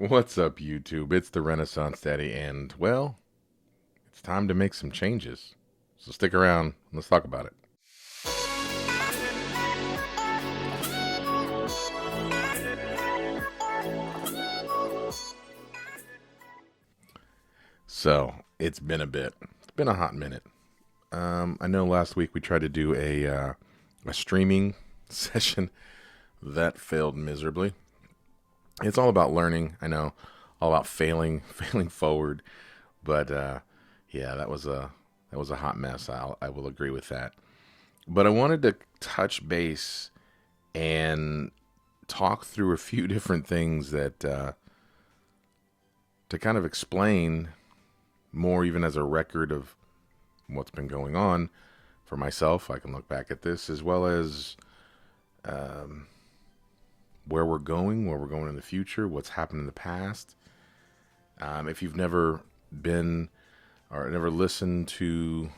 What's up, YouTube? It's the Renaissance Daddy, and well, it's time to make some changes. So stick around. Let's talk about it. So it's been a bit. It's been a hot minute. I know last week we tried to do a streaming session that failed miserably. It's all about learning. I know, all about failing, failing forward. But yeah, that was a hot mess. I will agree with that. But I wanted to touch base and talk through a few different things that to kind of explain more, even as a record of what's been going on for myself. I can look back at this as well as um, where we're going in the future, what's happened in the past. If you've never been or never listened to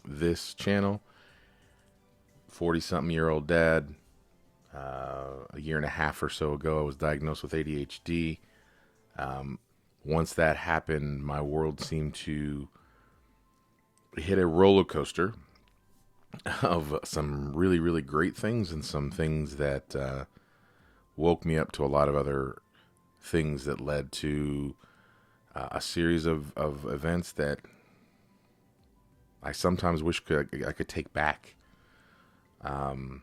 this channel, 40 something year old dad, a year and a half or so ago, I was diagnosed with ADHD. Um, Once that happened, my world seemed to hit a roller coaster of some really, really great things and some things that woke me up to a lot of other things that led to a series of events that I sometimes wish I could take back. Um,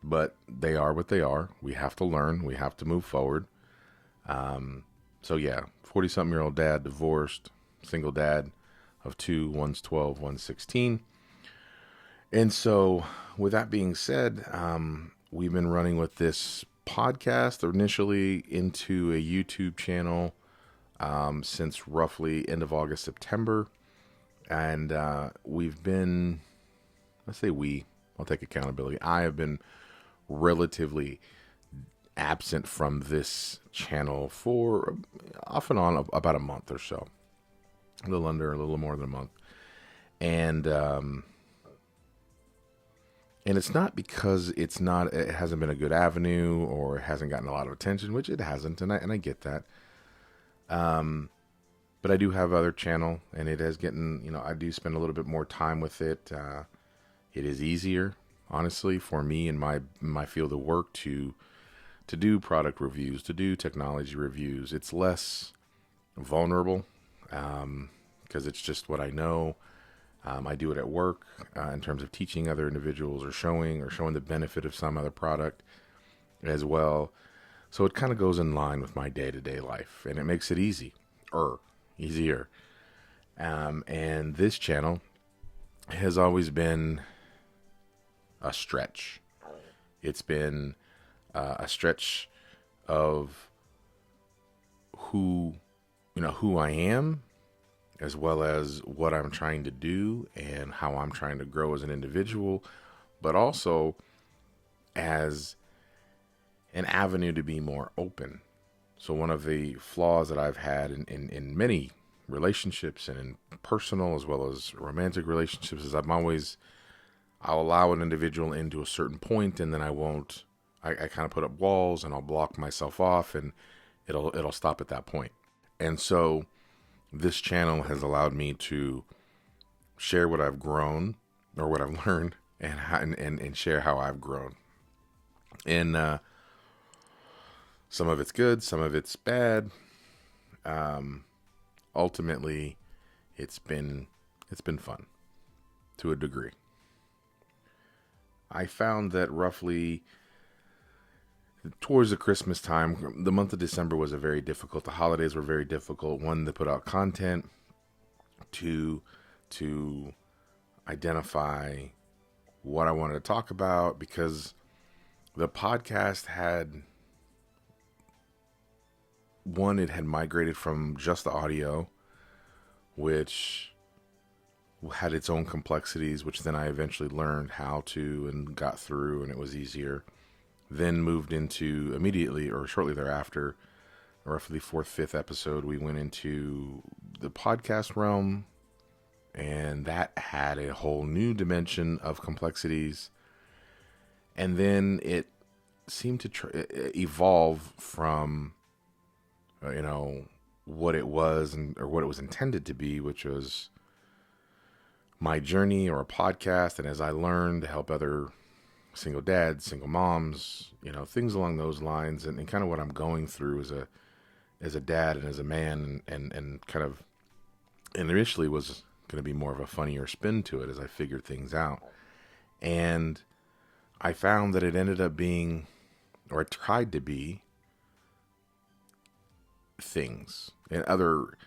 but they are what they are. We have to learn. We have to move forward. So yeah, 40 something year old dad, divorced, single dad of two, one's 12, one's 16. And so with that being said, we've been running with this podcast initially into a YouTube channel since roughly end of August, September. And we've been, let's say I'll take accountability. I have been relatively absent from this channel for off and on about a month or so, a little more than a month, and it's not because it hasn't been a good avenue or it hasn't gotten a lot of attention, which it hasn't, and I get that. But I do have other channel, and it has getting I do spend a little bit more time with it. It is easier, honestly, for me in my field of work to do product reviews, to do technology reviews. It's less vulnerable because it's just what I know. I do it at work in terms of teaching other individuals or showing the benefit of some other product as well. So it kind of goes in line with my day-to-day life, and it makes it easier. And this channel has always been a stretch. It's been a stretch of who who I am, as well as what I'm trying to do and how I'm trying to grow as an individual, but also as an avenue to be more open. So one of the flaws that I've had in many relationships and in personal as well as romantic relationships is I'll allow an individual into a certain point, and then I kind of put up walls and I'll block myself off, and it'll stop at that point. And so this channel has allowed me to share what I've grown or what I've learned, and share how I've grown. And some of it's good, some of it's bad. Um, Ultimately, it's been fun to a degree. I found that roughly towards the Christmas time, the month of December was a very difficult. The holidays were very difficult. One, to put out content. Two, to identify what I wanted to talk about, because the podcast it had migrated from just the audio, which had its own complexities, which then I eventually learned how to and got through, and it was easier. Then moved into immediately or shortly thereafter, roughly fourth, fifth episode, we went into the podcast realm, and that had a whole new dimension of complexities. And then it seemed to evolve from you know, what it was or what it was intended to be, which was my journey or a podcast. And as I learned to help other single dads, single moms, you know, things along those lines, and kind of what I'm going through as a dad and as a man, and kind of, and initially was going to be more of a funnier spin to it as I figured things out. And I found that it ended up being, or it tried to be, things and other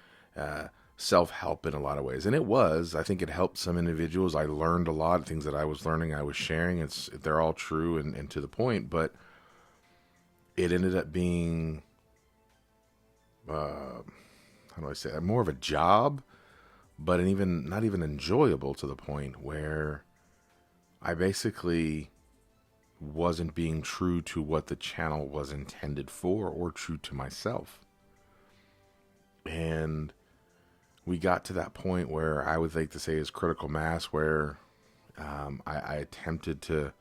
self-help in a lot of ways. And it was, I think it helped some individuals. I learned a lot of things that I was learning, I was sharing. They're all true and to the point, but it ended up being, how do I say that? More of a job, but not even enjoyable, to the point where I basically wasn't being true to what the channel was intended for, or true to myself. And we got to that point where I would like to say is critical mass, where I attempted to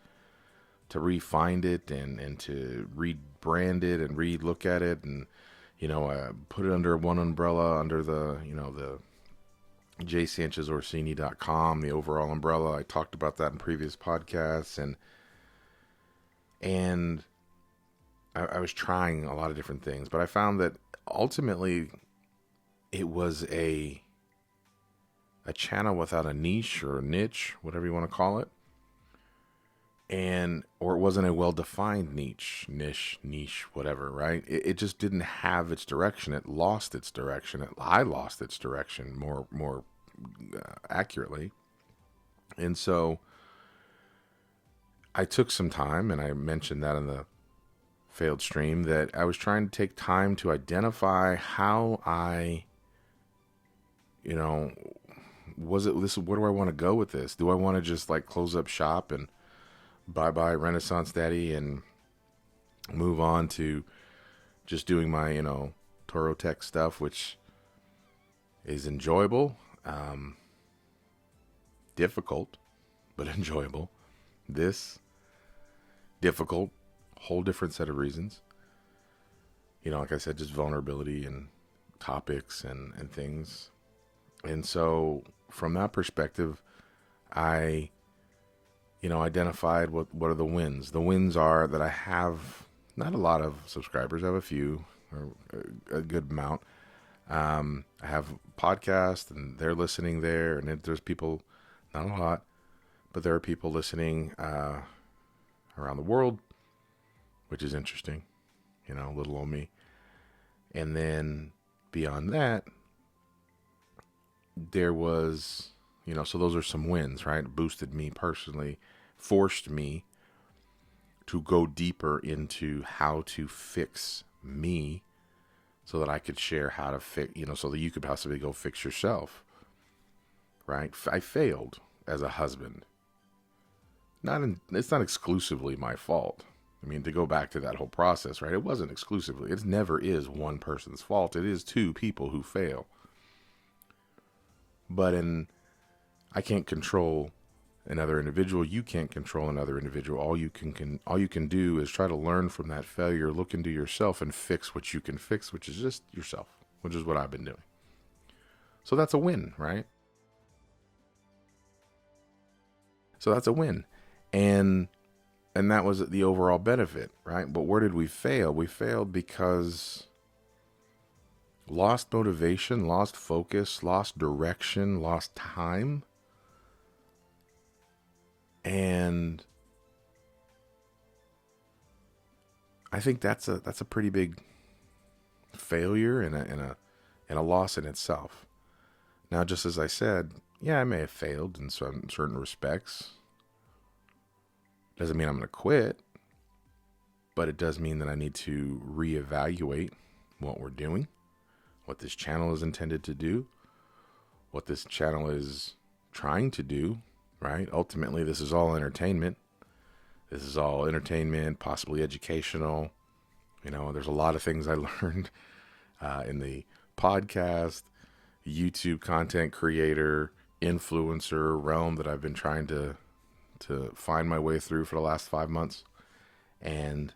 refine it and to rebrand it and re-look at it, and put it under one umbrella, under the the jsanchezorsini.com, the overall umbrella. I talked about that in previous podcasts, and I was trying a lot of different things, but I found that ultimately it was a channel without a niche or a niche, whatever you want to call it. Or it wasn't a well-defined niche, whatever, right? It just didn't have its direction. It lost its direction. I lost its direction more accurately. And so I took some time, and I mentioned that in the failed stream, that I was trying to take time to identify how I, where do I want to go with this? Do I want to just like close up shop and bye Renaissance Daddy and move on to just doing my, Toro Tech stuff, which is enjoyable, difficult, but enjoyable. This difficult, whole different set of reasons. Like I said, just vulnerability and topics and things. And so from that perspective, I identified what are the wins. The wins are that I have not a lot of subscribers. I have a few, or a good amount. I have a podcast, and they're listening there, and there's people, not a lot, but there are people listening around the world, which is interesting, little old me. And then beyond that, there was, so those are some wins, right? Boosted me personally, forced me to go deeper into how to fix me, so that I could share how to fix, so that you could possibly go fix yourself, right? I failed as a husband. It's not exclusively my fault. I mean, to go back to that whole process, right? It wasn't exclusively. It never is one person's fault. It is two people who fail. But I can't control another individual. You can't control another individual. All you can do is try to learn from that failure, look into yourself, and fix what you can fix, which is just yourself, which is what I've been doing. So that's a win, right? So that's a win. And that was the overall benefit, right? But where did we fail? We failed because lost motivation, lost focus, lost direction, lost time. And I think that's a pretty big failure and a loss in itself. Now, just as I said, yeah, I may have failed in certain respects. Doesn't mean I'm going to quit, but it does mean that I need to reevaluate what we're doing, what this channel is intended to do, what this channel is trying to do, right? Ultimately, this is all entertainment. This is all entertainment, possibly educational. There's a lot of things I learned in the podcast, YouTube content creator, influencer realm that I've been trying to find my way through for the last 5 months. And,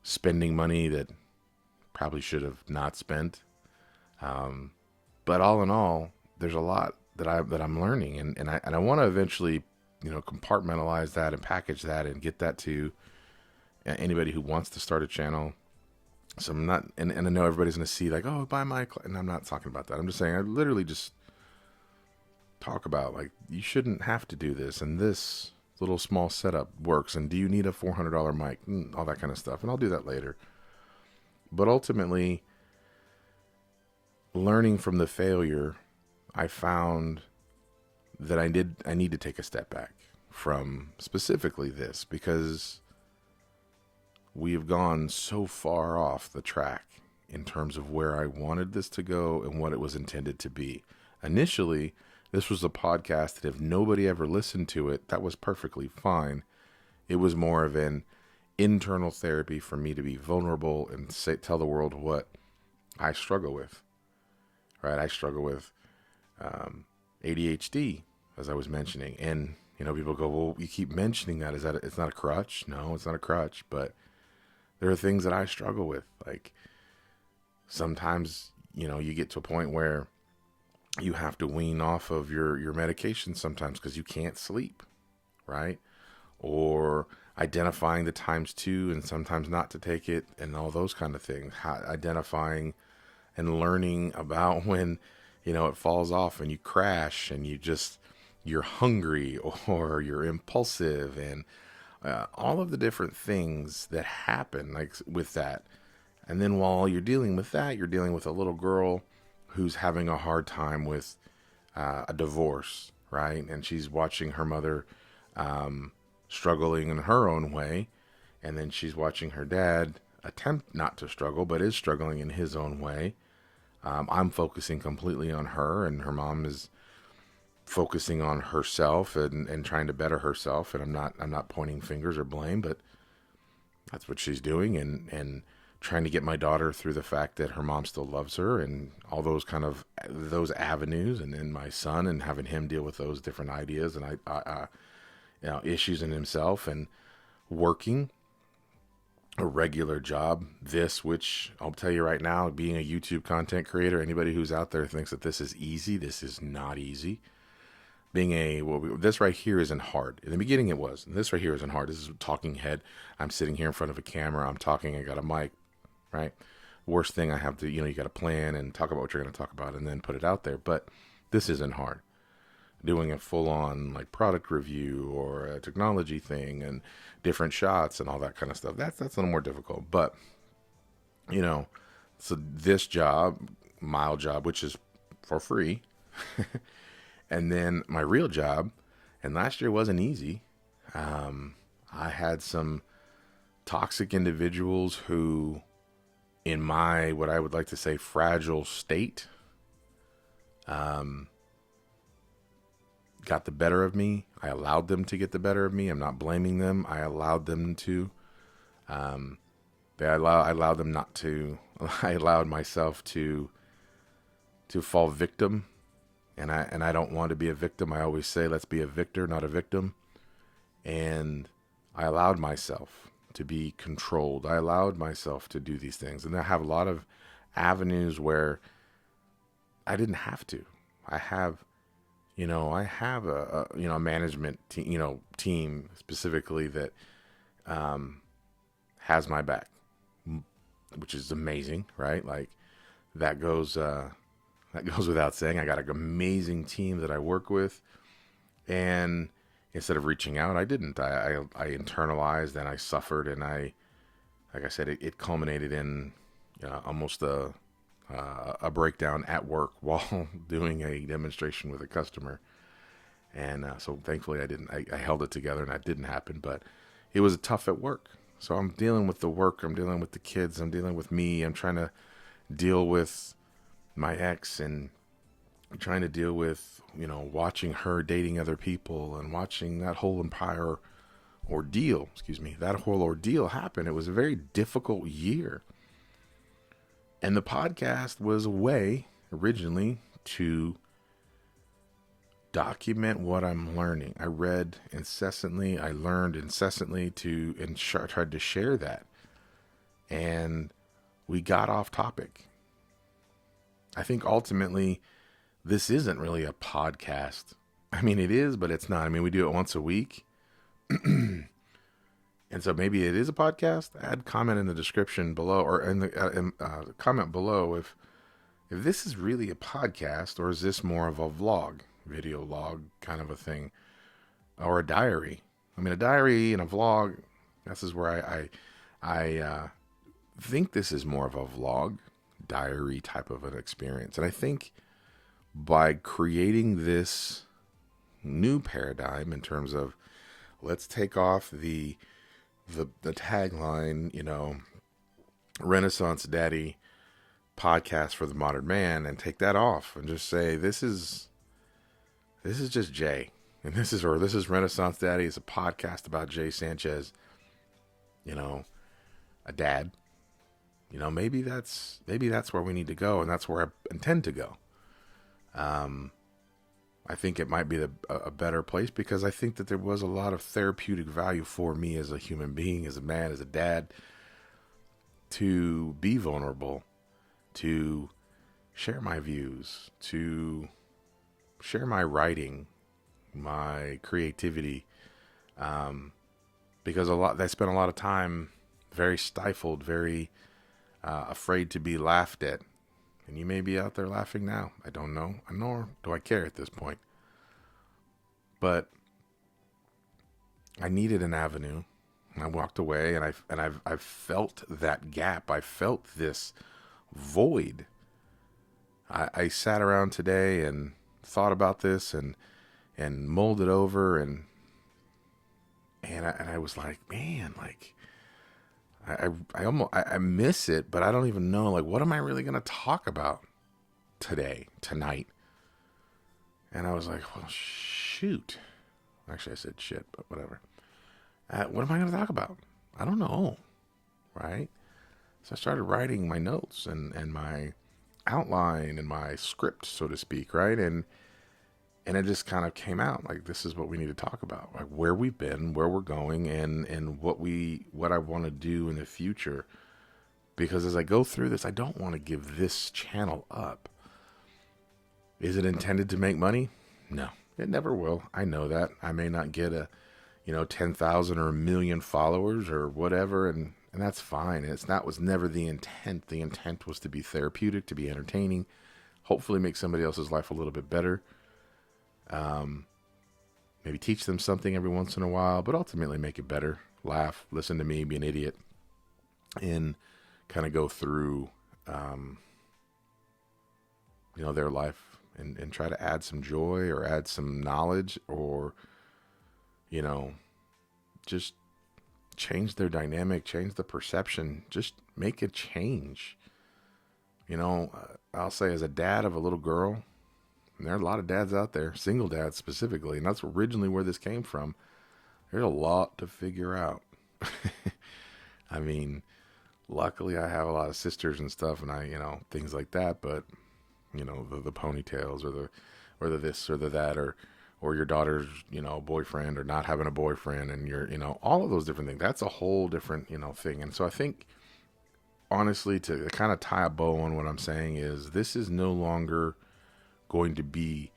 spending money that probably should have not spent. But all in all, there's a lot that I'm learning, and I want to eventually, compartmentalize that and package that and get that to anybody who wants to start a channel. So I'm not, and I know everybody's going to see like, oh, buy my, and I'm not talking about that. I'm just saying, I literally just talk about like, you shouldn't have to do this, and this little small setup works, and do you need a $400 mic, all that kind of stuff. And I'll do that later. But ultimately, learning from the failure, I found that I need to take a step back from specifically this, because we have gone so far off the track in terms of where I wanted this to go and what it was intended to be. Initially, this was a podcast that if nobody ever listened to it, that was perfectly fine. It was more of an internal therapy for me to be vulnerable and tell the world what I struggle with. Right? I struggle with ADHD, as I was mentioning. And, people go, well, you keep mentioning that. Is that it's not a crutch? No, it's not a crutch. But there are things that I struggle with. Like sometimes, you get to a point where you have to wean off of your medication sometimes because you can't sleep, right? Or identifying the times to and sometimes not to take it and all those kind of things. Identifying and learning about when, it falls off and you crash and you're hungry or you're impulsive, and all of the different things that happen like with that. And then while you're dealing with that, you're dealing with a little girl who's having a hard time with a divorce, right? And she's watching her mother struggling in her own way. And then she's watching her dad attempt not to struggle, but is struggling in his own way. I'm focusing completely on her, and her mom is focusing on herself and trying to better herself. And I'm not pointing fingers or blame, but that's what she's doing, and trying to get my daughter through the fact that her mom still loves her, and all those kind of those avenues, and then my son and having him deal with those different ideas and issues in himself, and working a regular job, which I'll tell you right now, being a YouTube content creator, anybody who's out there thinks that this is easy, this is not easy. This right here isn't hard. In the beginning it was, and this right here isn't hard. This is a talking head. I'm sitting here in front of a camera, I'm talking, I got a mic, right? Worst thing I have to, you got to plan and talk about what you're going to talk about and then put it out there. But this isn't hard. Doing a full-on like product review or a technology thing and different shots and all that kind of stuff, that's a little more difficult. But so this job, my job, which is for free, and then my real job, and last year wasn't easy. I had some toxic individuals who, in my what I would like to say fragile state, got the better of me. I allowed them to get the better of me. I'm not blaming them. I allowed them to. I allowed them not to. I allowed myself to fall victim, and I don't want to be a victim. I always say, let's be a victor, not a victim. And I allowed myself to be controlled. I allowed myself to do these things, and I have a lot of avenues where I didn't have to. I have a management team specifically that has my back, which is amazing, right? Like that goes without saying. I got an amazing team that I work with, and instead of reaching out, I didn't. I internalized and I suffered, and like I said, it culminated in almost a breakdown at work while doing a demonstration with a customer. And so thankfully I held it together and that didn't happen, but it was tough at work. So I'm dealing with the work, I'm dealing with the kids, I'm dealing with me, I'm trying to deal with my ex, and I'm trying to deal with, watching her dating other people and watching that whole ordeal happen. It was a very difficult year. And the podcast was a way originally to document what I'm learning. I read incessantly, I learned incessantly and tried to share that. And we got off topic. I think ultimately this isn't really a podcast. I mean, it is, but it's not. I mean, we do it once a week. And so maybe it is a podcast. Add comment in the description below, or in the comment below if this is really a podcast, or is this more of a vlog, video log kind of a thing, or a diary. I mean, a diary and a vlog. This is where I think this is more of a vlog, diary type of an experience. And I think by creating this new paradigm in terms of, let's take off the tagline, Renaissance Daddy podcast for the modern man, and take that off and just say this is just Jay, and this is Renaissance Daddy. It's a podcast about Jay Sanchez, a dad. Maybe that's where we need to go, and that's where I intend to go. I think it might be a better place, because I think that there was a lot of therapeutic value for me as a human being, as a man, as a dad, to be vulnerable, to share my views, to share my writing, my creativity, because I spent a lot of time very stifled, very afraid to be laughed at. And you may be out there laughing now. I don't know. Nor do I care at this point. But I needed an avenue. And I walked away, and I've felt that gap. I felt this void. I sat around today and thought about this and mulled it over, and I was like, man, like, I miss it, but I don't even know, like, what am I really going to talk about tonight? And I was like, well, shoot. Actually, I said shit, but whatever. What am I going to talk about? I don't know. Right? So I started writing my notes and my outline and my script, so to speak. Right. And it just kind of came out like, this is what we need to talk about, like where we've been, where we're going, and what I want to do in the future. Because as I go through this, I don't want to give this channel up. Is it intended to make money? No, it never will. I know that. I may not get 10,000 or 1 million followers or whatever, and that's fine. Was never the intent. The intent was to be therapeutic, to be entertaining, hopefully make somebody else's life a little bit better. Maybe teach them something every once in a while, but ultimately make it better. Laugh, listen to me, be an idiot, and kind of go through, their life and try to add some joy or add some knowledge, or, just change their dynamic, change the perception, just make a change. I'll say, as a dad of a little girl, and there are a lot of dads out there, single dads specifically, and that's originally where this came from. There's a lot to figure out. I mean, luckily I have a lot of sisters and stuff, and things like that, but, the ponytails or the this or the that, or your daughter's, boyfriend, or not having a boyfriend, and you're, all of those different things. That's a whole different, thing. And so I think, honestly, to kind of tie a bow on what I'm saying is, this is no longer going to be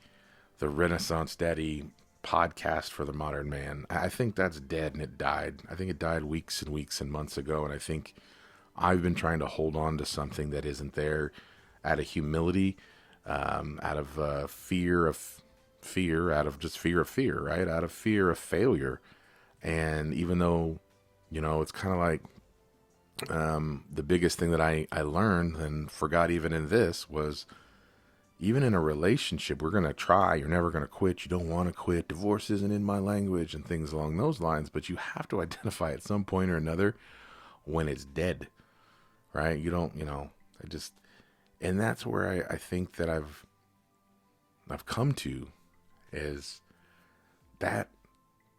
the Renaissance Daddy podcast for the modern man. I think that's dead, and it died. I think it died weeks and weeks and months ago. And I think I've been trying to hold on to something that isn't there, out of humility, out of fear, out of just fear of fear, right? Out of fear of failure. And even though, it's kind of like, the biggest thing that I learned and forgot even in this was, even in a relationship, we're going to try. You're never going to quit. You don't want to quit. Divorce isn't in my language, and things along those lines. But you have to identify at some point or another when it's dead, right? You don't, and that's where I think that I've come to, is that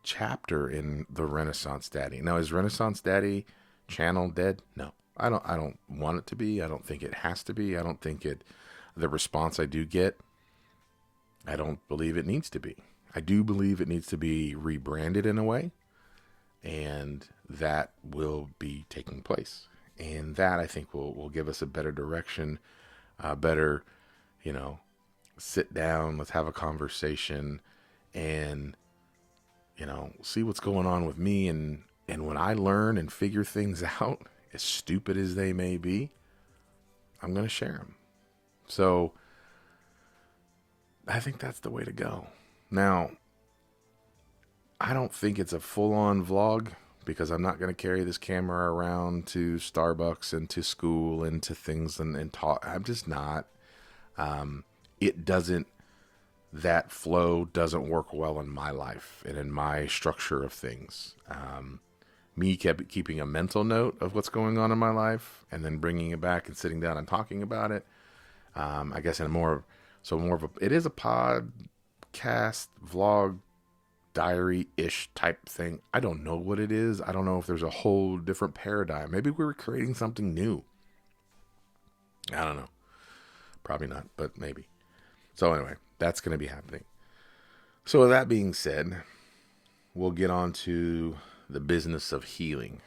chapter in the Renaissance Daddy. Now, is Renaissance Daddy channel dead? No, I don't want it to be. I don't think it has to be. I don't think the response I do get, I don't believe it needs to be. I do believe it needs to be rebranded in a way, and that will be taking place. And that, I think, will give us a better direction, better, you know, sit down, let's have a conversation, and, see what's going on with me. And when I learn and figure things out, as stupid as they may be, I'm going to share them. So I think that's the way to go. Now, I don't think it's a full-on vlog because I'm not going to carry this camera around to Starbucks and to school and to things and talk. I'm just not. It doesn't, that flow doesn't work well in my life and in my structure of things. Me keeping a mental note of what's going on in my life and then bringing it back and sitting down and talking about it. I guess in a more of a, it is a podcast, vlog, diary-ish type thing. I don't know what it is. I don't know if there's a whole different paradigm. Maybe we were creating something new. I don't know. Probably not, but maybe. So anyway, that's going to be happening. So with that being said, we'll get on to the business of healing.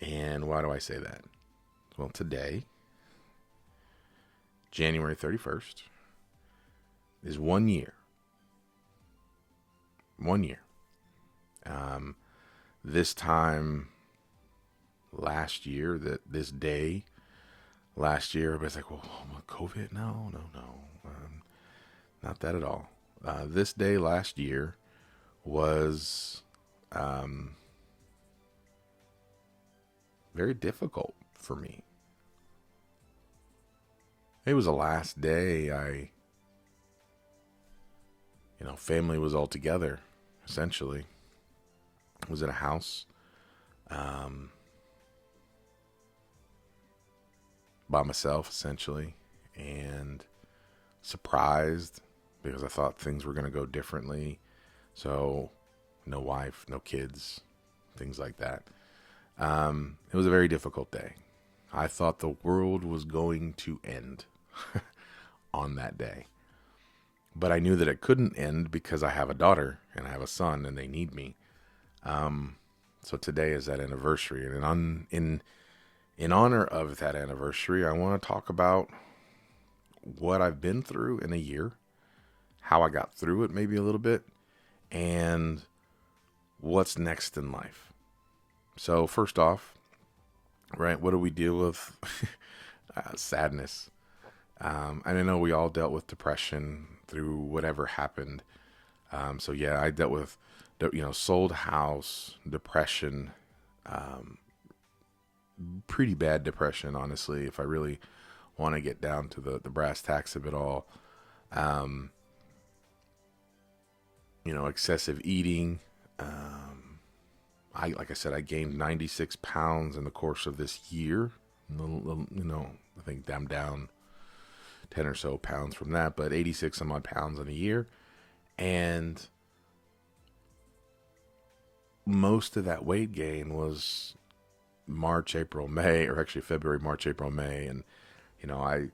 And why do I say that? Well, today, January 31st, is 1 year. 1 year. This time last year, this day last year, everybody's like, well, COVID? No. Not that at all. This day last year was very difficult for me. It was the last day family was all together, essentially. I was at a house by myself, essentially, and surprised because I thought things were going to go differently. So, no wife, no kids, things like that. It was a very difficult day. I thought the world was going to end on that day. But I knew that it couldn't end because I have a daughter and I have a son and they need me. So today is that anniversary. And in honor of that anniversary, I want to talk about what I've been through in a year, how I got through it maybe a little bit, and what's next in life. So first off, right, what do we deal with? Sadness. And I know we all dealt with depression through whatever happened. So yeah, I dealt with, sold house, depression, pretty bad depression, honestly, if I really want to get down to the brass tacks of it all. Excessive eating. Like I said, I gained 96 pounds in the course of this year. I think I'm down 10 or so pounds from that, but 86 some odd pounds in a year. And most of that weight gain was March, April, May, or actually February, March, April, May. And, I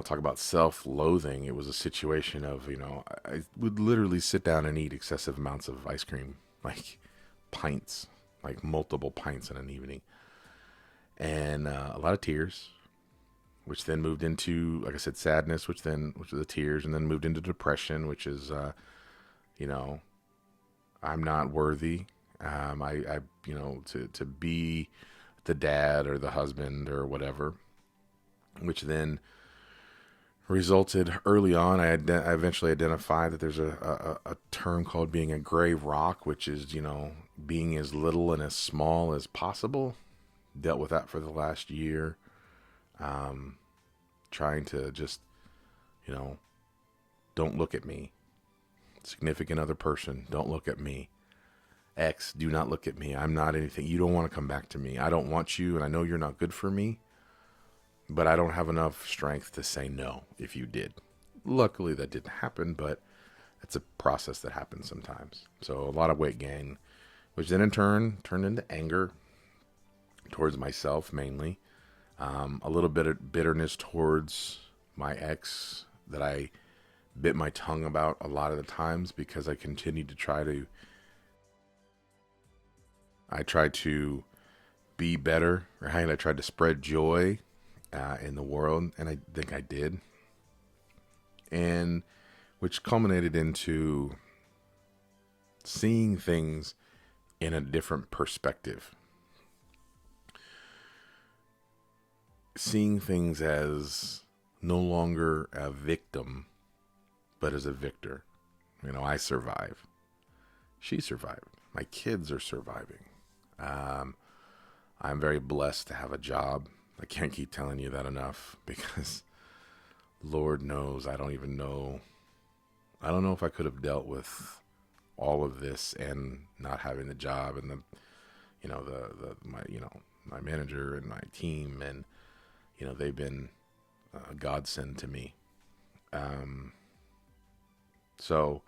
talk about self-loathing. It was a situation of, I would literally sit down and eat excessive amounts of ice cream, like pints, like multiple pints in an evening. And a lot of tears, which then moved into, like I said, sadness, which are the tears, and then moved into depression, which is, I'm not worthy. To be the dad or the husband or whatever, which then resulted early on. I eventually identified that there's a term called being a gray rock, which is, being as little and as small as possible. Dealt with that for the last year. Trying to just, don't look at me. Significant other person, don't look at me. Ex, do not look at me. I'm not anything. You don't want to come back to me. I don't want you, and I know you're not good for me, but I don't have enough strength to say no if you did. Luckily, that didn't happen, but it's a process that happens sometimes. So a lot of weight gain, which then in turn turned into anger towards myself mainly. A little bit of bitterness towards my ex that I bit my tongue about a lot of the times because I continued to try to be better, right? I tried to spread joy in the world, and I think I did. And which culminated into seeing things in a different perspective. Seeing things as no longer a victim, but as a victor. I survive. She survived. My kids are surviving. I'm very blessed to have a job. I can't keep telling you that enough because Lord knows I don't even know. I don't know if I could have dealt with all of this and not having the job and my manager and my team, and they've been a godsend to me. So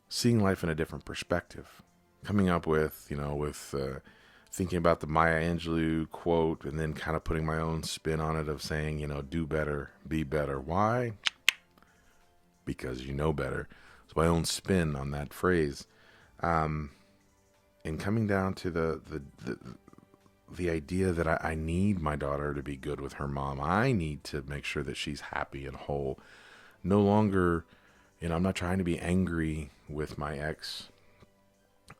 seeing life in a different perspective, coming up with thinking about the Maya Angelou quote and then kind of putting my own spin on it of saying, do better, be better. Why? Because you know better. It's my own spin on that phrase. And coming down to the idea that I need my daughter to be good with her mom. I need to make sure that she's happy and whole. No longer, I'm not trying to be angry with my ex.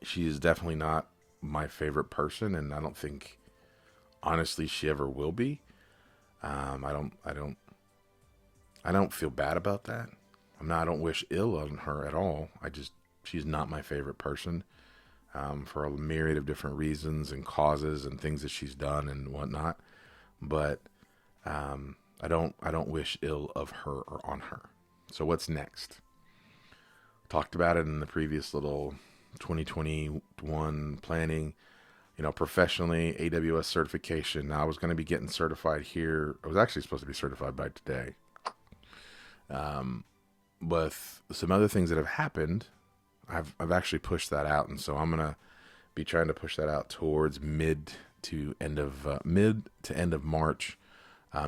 She is definitely not my favorite person, and I don't think, honestly, she ever will be. I don't feel bad about that. I don't wish ill on her at all. She's not my favorite person. For a myriad of different reasons and causes and things that she's done and whatnot. But I don't wish ill of her or on her. So what's next? Talked about it in the previous little 2021 planning. Professionally, AWS certification. Now I was going to be getting certified here. I was actually supposed to be certified by today. But some other things that have happened, I've actually pushed that out, and so I'm gonna be trying to push that out towards mid to end of March,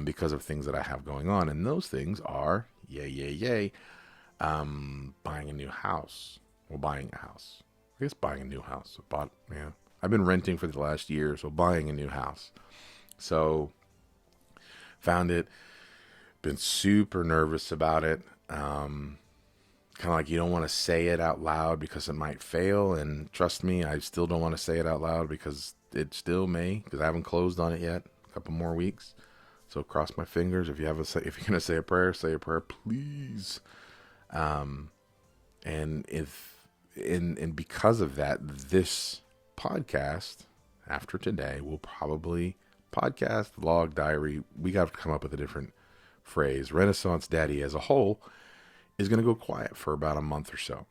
because of things that I have going on, and those things are yay, buying a new house. Well, buying a house. I guess buying a new house. I've been renting for the last year, so buying a new house. So found it. Been super nervous about it. Kind of like you don't want to say it out loud because it might fail, and trust me, I still don't want to say it out loud because it still may, because I haven't closed on it yet. A couple more weeks, so cross my fingers. If you're gonna say a prayer, please. And because of that, this podcast after today will probably podcast, vlog, diary. We got to come up with a different phrase. Renaissance Daddy as a whole is going to go quiet for about a month or so.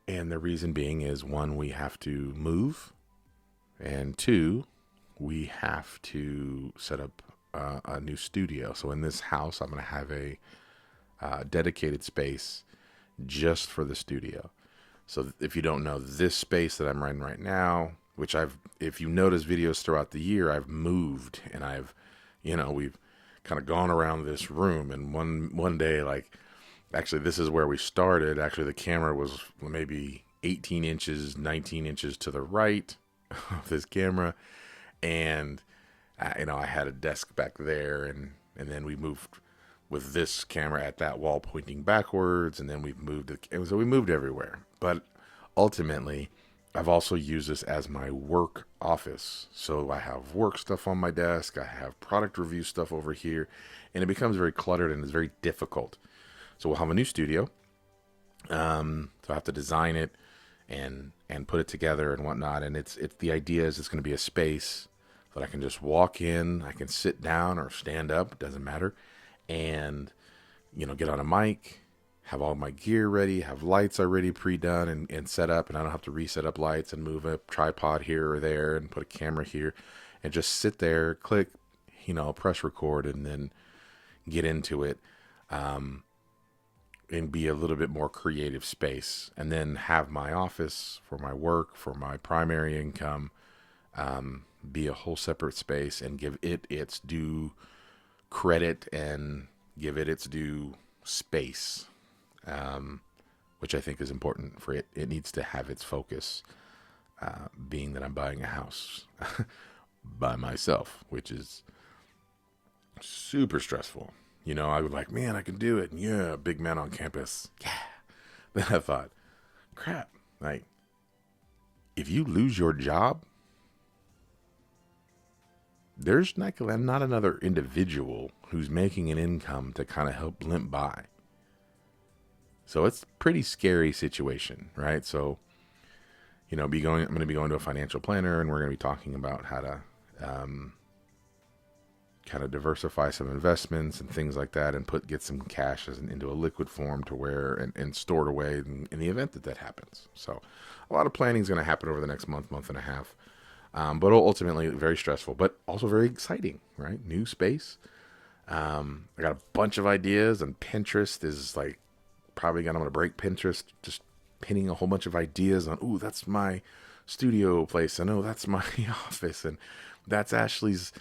And the reason being is, one, we have to move, and two, we have to set up a new studio. So in this house, I'm going to have a dedicated space just for the studio. So if you don't know, this space that I'm in right now, which if you notice videos throughout the year, I've moved, and we've kind of gone around this room, and one day, actually, this is where we started. Actually, the camera was maybe 18 inches, 19 inches to the right of this camera. And, I had a desk back there, and then we moved with this camera at that wall pointing backwards. And then we moved everywhere. But ultimately, I've also used this as my work office. So I have work stuff on my desk. I have product review stuff over here, and it becomes very cluttered and it's very difficult. So we'll have a new studio. So I have to design it and put it together and whatnot. And it's the idea is it's going to be a space that I can just walk in. I can sit down or stand up. It doesn't matter. And, get on a mic, have all my gear ready, have lights already pre-done and set up. And I don't have to reset up lights and move a tripod here or there and put a camera here and just sit there, click, press record, and then get into it. And be a little bit more creative space, and then have my office for my work, for my primary income, be a whole separate space, and give it its due credit and give it its due space, which I think is important for it. It needs to have its focus, being that I'm buying a house. by myself, which is super stressful. I was like, man, I can do it. And yeah, big man on campus. Yeah. Then I thought, crap, like, if you lose your job, there's not another individual who's making an income to kind of help limp by. So it's a pretty scary situation, right? So, I'm going to be going to a financial planner, and we're going to be talking about how to kind of diversify some investments and things like that, and get some cash into a liquid form to where and stored away in the event that happens. So a lot of planning is going to happen over the next month and a half. But ultimately very stressful, but also very exciting, right? New space. I got a bunch of ideas, and Pinterest is like I'm going to break Pinterest, just pinning a whole bunch of ideas on, ooh, that's my studio place. And oh, that's my office. And that's Ashley's,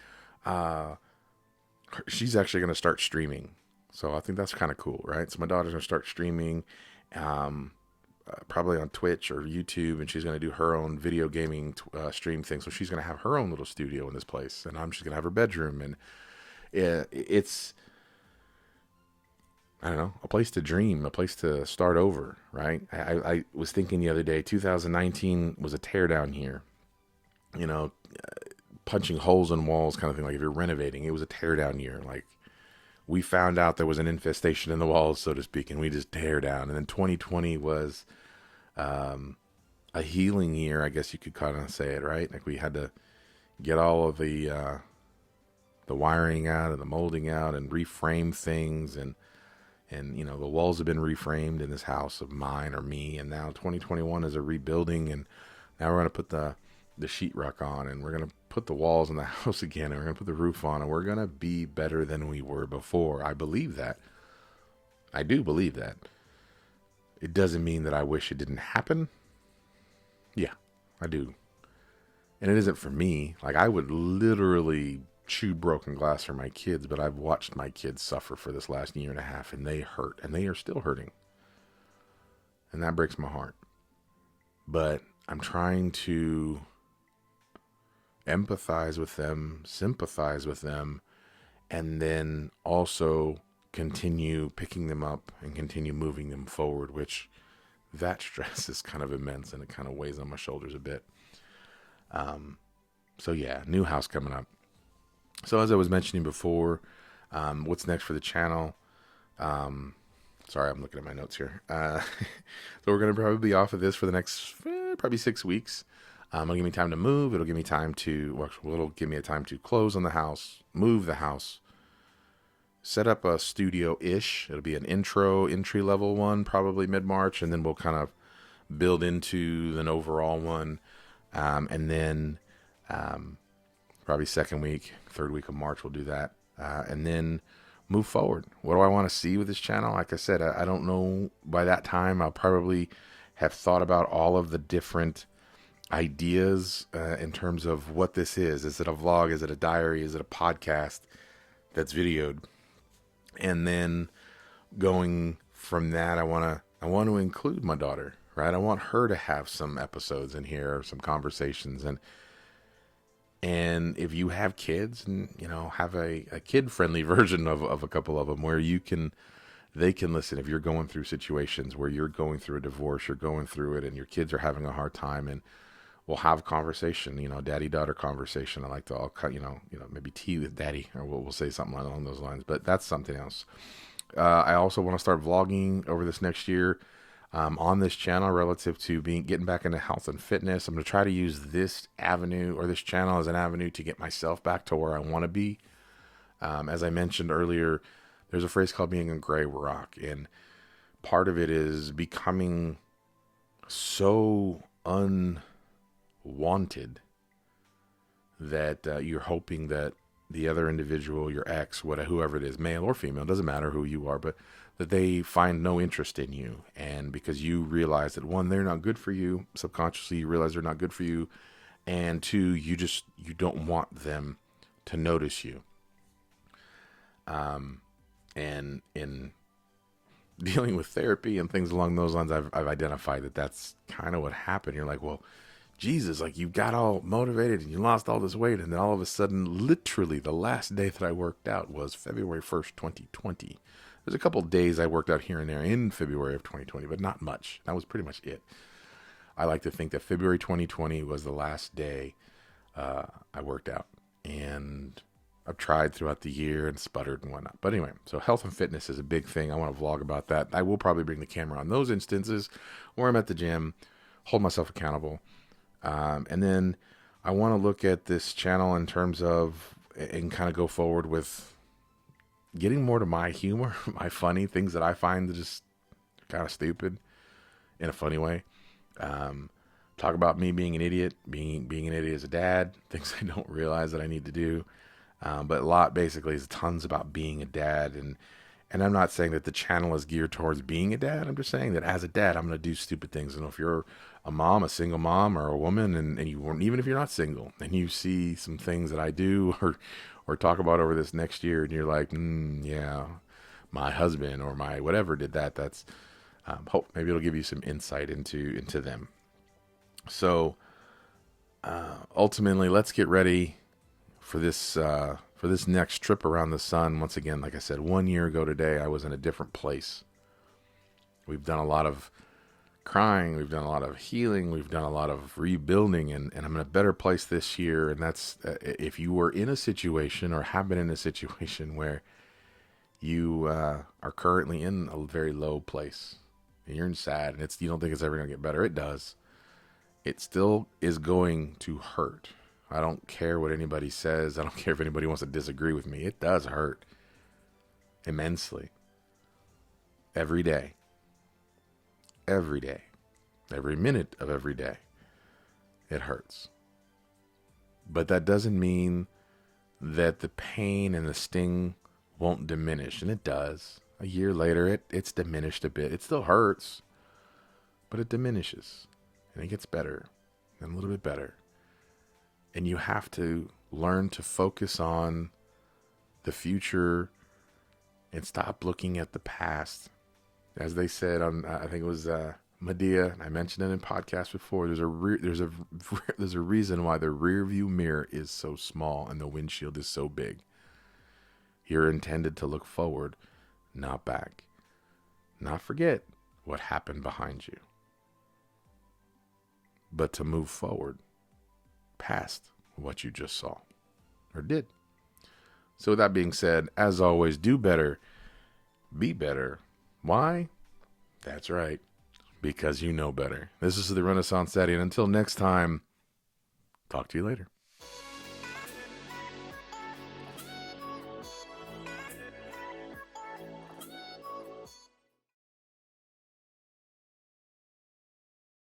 she's actually going to start streaming. So I think that's kind of cool, right? So my daughter's going to start streaming, probably on Twitch or YouTube, and she's going to do her own video gaming stream thing. So she's going to have her own little studio in this place, and I'm just going to have her bedroom. And it's, I don't know, a place to dream, a place to start over, right? I was thinking the other day, 2019 was a teardown year, punching holes in walls kind of thing. Like if you're renovating, it was a teardown year. Like we found out there was an infestation in the walls, so to speak, and we just tear down. And then 2020 was a healing year, I guess you could kind of say it, right? Like we had to get all of the wiring out and the molding out and reframe things, and the walls have been reframed in this house of mine or me, and now 2021 is a rebuilding, and now we're going to put the sheetrock on, and we're going to put the walls in the house again, and we're going to put the roof on, and we're going to be better than we were before. I believe that. I do believe that. It doesn't mean that I wish it didn't happen. Yeah, I do. And it isn't for me. Like, I would literally chew broken glass for my kids, but I've watched my kids suffer for this last year and a half, and they hurt, and they are still hurting. And that breaks my heart. But I'm trying to empathize with them, sympathize with them, and then also continue picking them up and continue moving them forward, which that stress is kind of immense, and it kind of weighs on my shoulders a bit. So yeah, new house coming up. So as I was mentioning before, what's next for the channel? Sorry, I'm looking at my notes here. So we're going to probably be off of this for the next probably 6 weeks. It'll give me time to move. It'll give me time to, it'll give me a time to close on the house, move the house, set up a studio-ish. It'll be an entry level one, probably mid-March, and then we'll kind of build into an overall one. And then probably third week of March, we'll do that. And then move forward. What do I want to see with this channel? Like I said, I don't know. By that time, I'll probably have thought about all of the different ideas in terms of what this is. Is it a vlog? Is it a diary? Is it a podcast that's videoed? And then going from that, I want to include my daughter, right? I want her to have some episodes in here, some conversations, and if you have kids, and have a kid-friendly version of a couple of them where they can listen. If you're going through situations where you're going through a divorce, you're going through it, and your kids are having a hard time, and we'll have conversation, daddy-daughter conversation. I like to all maybe tea with daddy, or we'll say something along those lines. But that's something else. I also want to start vlogging over this next year on this channel relative to getting back into health and fitness. I'm going to try to use this avenue or this channel as an avenue to get myself back to where I want to be. As I mentioned earlier, there's a phrase called being a gray rock, and part of it is becoming so unwanted that you're hoping that the other individual, your ex, whoever it is, male or female, doesn't matter who you are, but that they find no interest in you. And because you realize that, one, they're not good for you, subconsciously you realize they're not good for you, and two, you don't want them to notice you. And in dealing with therapy and things along those lines, I've identified that that's kind of what happened. You're like, well, Jesus, like you got all motivated and you lost all this weight. And then all of a sudden, literally the last day that I worked out was February 1st, 2020. There's a couple days I worked out here and there in February of 2020, but not much. That was pretty much it. I like to think that February 2020 was the last day I worked out. And I've tried throughout the year and sputtered and whatnot. But anyway, so health and fitness is a big thing. I want to vlog about that. I will probably bring the camera on those instances where I'm at the gym, hold myself accountable. And then I want to look at this channel in terms of, and kind of go forward with getting more to my humor, my funny things that I find just kind of stupid in a funny way. Talk about me being an idiot, being an idiot as a dad, things I don't realize that I need to do. But a lot basically is tons about being a dad. And I'm not saying that the channel is geared towards being a dad. I'm just saying that as a dad, I'm going to do stupid things. And if you're a mom, a single mom or a woman, and you weren't, even if you're not single and you see some things that I do or talk about over this next year and you're like, yeah, my husband or my whatever did that. That's, hope maybe it'll give you some insight into them. So, ultimately let's get ready for this next trip around the sun. Once again, like I said, 1 year ago today, I was in a different place. We've done a lot of crying. We've done a lot of healing. We've done a lot of rebuilding, and I'm in a better place this year. And that's, if you were in a situation or have been in a situation where you are currently in a very low place and you're sad and you don't think it's ever going to get better, it does. It still is going to hurt. I don't care what anybody says. I don't care if anybody wants to disagree with me. It does hurt immensely. Every day. Every day. Every minute of every day. It hurts. But that doesn't mean that the pain and the sting won't diminish. And it does. A year later, it's diminished a bit. It still hurts. But it diminishes. And it gets better. And a little bit better. And you have to learn to focus on the future and stop looking at the past. As they said on, I think it was Medea, I mentioned it in podcasts before. There's a reason why the rear view mirror is so small and the windshield is so big. You're intended to look forward, not back. Not forget what happened behind you, but to move forward past what you just saw or did. So with that being said, as always, do better, be better. Why? That's right. Because you know better. This is the Renaissance Daddy, and until next time, talk to you later.